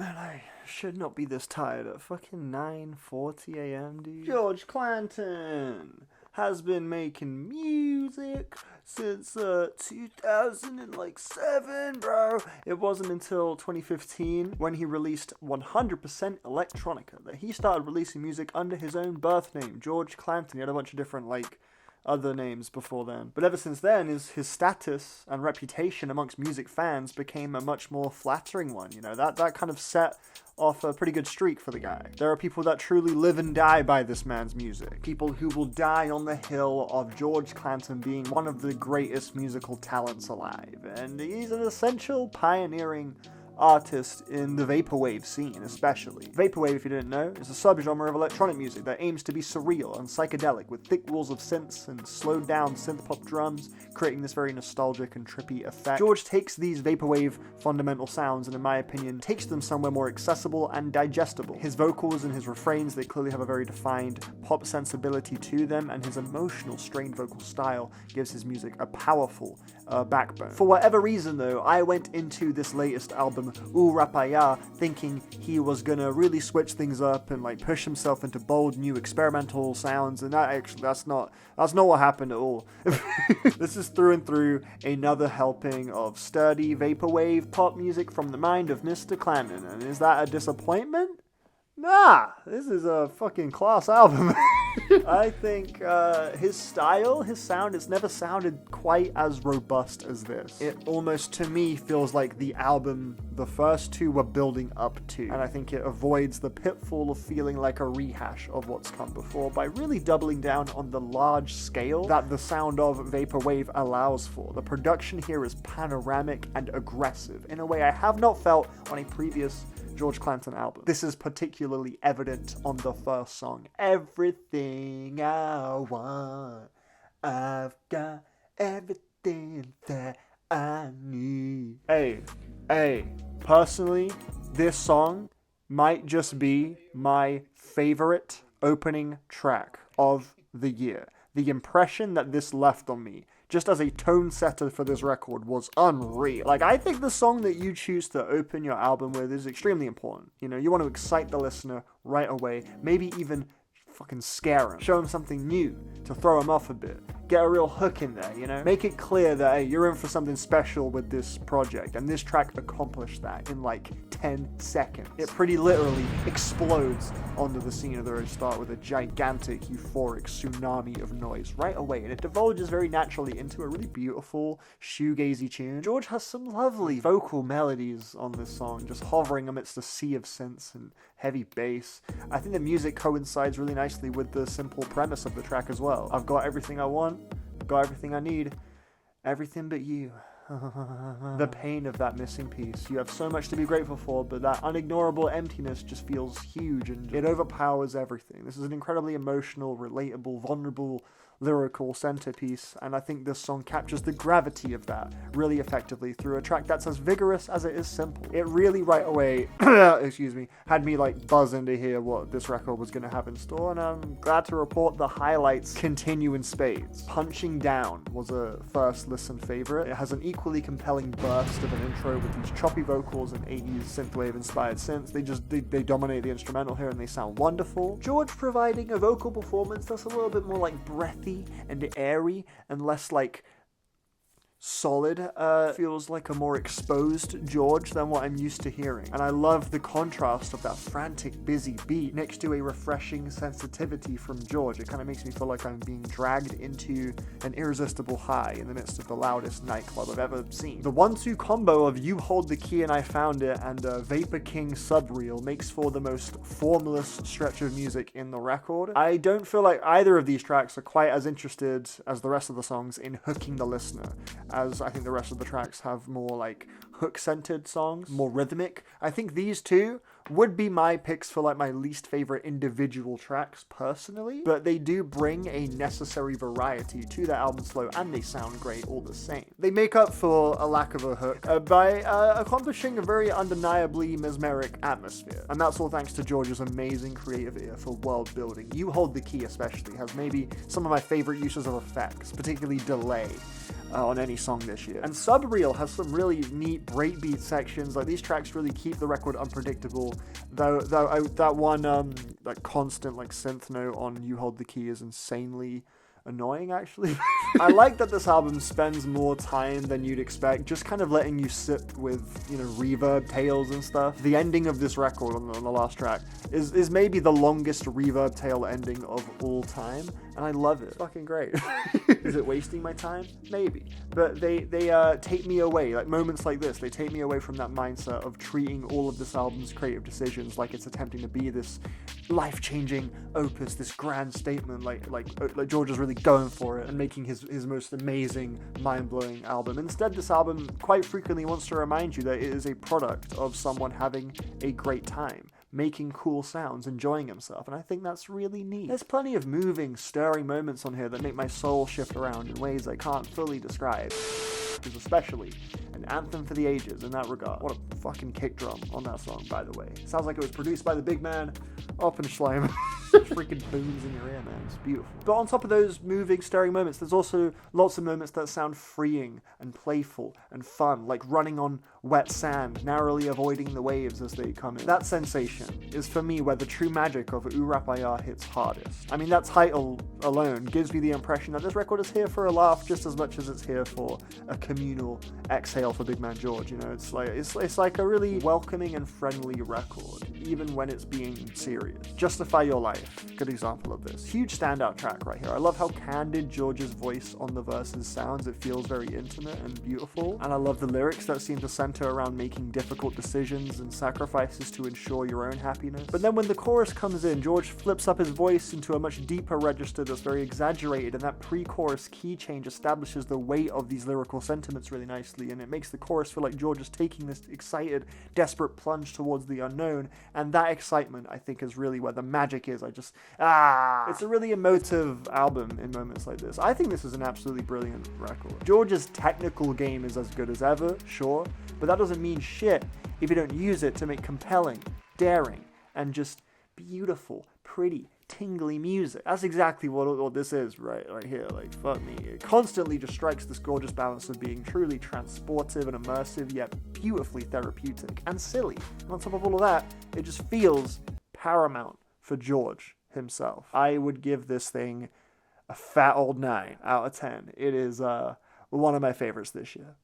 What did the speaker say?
Man, I should not be this tired at fucking 9:40 a.m., dude. George Clanton has been making music since 2007, bro. It wasn't until 2015 when he released 100% Electronica that he started releasing music under his own birth name, George Clanton. He had a bunch of different, other names before then. But ever since then, his status and reputation amongst music fans became a much more flattering one. You know, that kind of set off a pretty good streak for the guy. There are people that truly live and die by this man's music. People who will die on the hill of George Clanton being one of the greatest musical talents alive. And he's an essential pioneering artist in the vaporwave scene, especially. Vaporwave, if you didn't know, is a subgenre of electronic music that aims to be surreal and psychedelic with thick walls of synths and slowed down synth-pop drums, creating this very nostalgic and trippy effect. George takes these vaporwave fundamental sounds and, in my opinion, takes them somewhere more accessible and digestible. His vocals and his refrains, they clearly have a very defined pop sensibility to them, and his emotional, strained vocal style gives his music a powerful backbone. For whatever reason, though, I went into this latest album, Rapaya, thinking he was gonna really switch things up and push himself into bold new experimental sounds, and that's not what happened at all. This is through and through another helping of sturdy vaporwave pop music from the mind of Mr. Clanton, and is that a disappointment? Nah, this is a fucking class album. I think his style, his sound, it's never sounded quite as robust as this. It almost, to me, feels like the album the first two were building up to, and I think it avoids the pitfall of feeling like a rehash of what's come before by really doubling down on the large scale that the sound of vaporwave allows for. The production here is panoramic and aggressive in a way I have not felt on a previous George Clanton album. This is particularly evident on the first song, Everything I Want. I've got everything that I need. Hey, personally, this song might just be my favorite opening track of the year. The impression that this left on me, just as a tone setter for this record, was unreal. I think the song that you choose to open your album with is extremely important. You know, you want to excite the listener right away, maybe even fucking scare him, show him something new to throw him off a bit, get a real hook in there, you know? Make it clear that, hey, you're in for something special with this project, and this track accomplished that in 10 seconds. It pretty literally explodes onto the scene of the road start with a gigantic, euphoric tsunami of noise right away, and it divulges very naturally into a really beautiful, shoegazy tune. George has some lovely vocal melodies on this song, just hovering amidst a sea of synths and heavy bass. I think the music coincides really nicely with the simple premise of the track as well. I've got everything I want, I've got everything I need, everything but you. The pain of that missing piece. You have so much to be grateful for, but that unignorable emptiness just feels huge and it overpowers everything. This is an incredibly emotional, relatable, vulnerable, lyrical centerpiece, and I think this song captures the gravity of that really effectively through a track that's as vigorous as it is simple. It really right away, had me buzzing to hear what this record was going to have in store, and I'm glad to report the highlights continue in spades. Punching Down was a first listen favorite. It has an equally compelling burst of an intro with these choppy vocals and 80s synthwave inspired synths. They dominate the instrumental here and they sound wonderful. George providing a vocal performance that's a little bit more breathy and airy and less solid, feels like a more exposed George than what I'm used to hearing. And I love the contrast of that frantic, busy beat next to a refreshing sensitivity from George. It kind of makes me feel like I'm being dragged into an irresistible high in the midst of the loudest nightclub I've ever seen. The 1-2 combo of You Hold the Key and I Found It and Vapor King Subreel makes for the most formless stretch of music in the record. I don't feel like either of these tracks are quite as interested as the rest of the songs in hooking the listener, as I think the rest of the tracks have more hook-centered songs, more rhythmic. I think these two would be my picks for my least favorite individual tracks personally, but they do bring a necessary variety to the album's flow and they sound great all the same. They make up for a lack of a hook by accomplishing a very undeniably mesmeric atmosphere, and that's all thanks to George's amazing creative ear for world building. You Hold the Key especially has maybe some of my favorite uses of effects, particularly delay. on any song this year. And Subreal has some really neat breakbeat sections. Like, these tracks really keep the record unpredictable. Though that one like constant like synth note on "You Hold the Key" is insanely annoying, actually. I like that this album spends more time than you'd expect, just kind of letting you sit with, you know, reverb tails and stuff. The ending of this record on the last track is maybe the longest reverb tail ending of all time, and I love it. It's fucking great. Is it wasting my time? Maybe. But they take me away, like moments like this, they take me away from that mindset of treating all of this album's creative decisions like it's attempting to be this life-changing opus, this grand statement, like George is really going for it and making his most amazing, mind-blowing album. Instead, this album quite frequently wants to remind you that it is a product of someone having a great time, making cool sounds, enjoying himself, and I think that's really neat. There's plenty of moving, stirring moments on here that make my soul shift around in ways I can't fully describe. Is especially an anthem for the ages in that regard. What a fucking kick drum on that song, by the way. Sounds like it was produced by the big man Oppenschleimer. Freaking booms in your ear, man. It's beautiful. But on top of those moving, stirring moments, there's also lots of moments that sound freeing and playful and fun, like running on wet sand, narrowly avoiding the waves as they come in. That sensation is, for me, where the true magic of Urapaya hits hardest. I mean, that title alone gives me the impression that this record is here for a laugh just as much as it's here for a communal exhale for Big Man George. You know, it's like a really welcoming and friendly record, even when it's being serious. Justify Your Life, good example of this. Huge standout track right here. I love how candid George's voice on the verses sounds. It feels very intimate and beautiful. And I love the lyrics that seem to center around making difficult decisions and sacrifices to ensure your own happiness. But then when the chorus comes in, George flips up his voice into a much deeper register that's very exaggerated, and that pre-chorus key change establishes the weight of these lyrical sentiments really nicely, and it makes the chorus feel like George is taking this excited, desperate plunge towards the unknown, and that excitement, I think, is really where the magic is. It's a really emotive album in moments like this. I think this is an absolutely brilliant record. George's technical game is as good as ever, sure, but that doesn't mean shit if you don't use it to make compelling, daring, and just beautiful, pretty, tingly music. That's exactly what this is right here. Like, fuck me. It constantly just strikes this gorgeous balance of being truly transportive and immersive, yet beautifully therapeutic and silly. And on top of all of that, it just feels paramount for George himself. I would give this thing a fat old 9 out of 10. It is one of my favorites this year.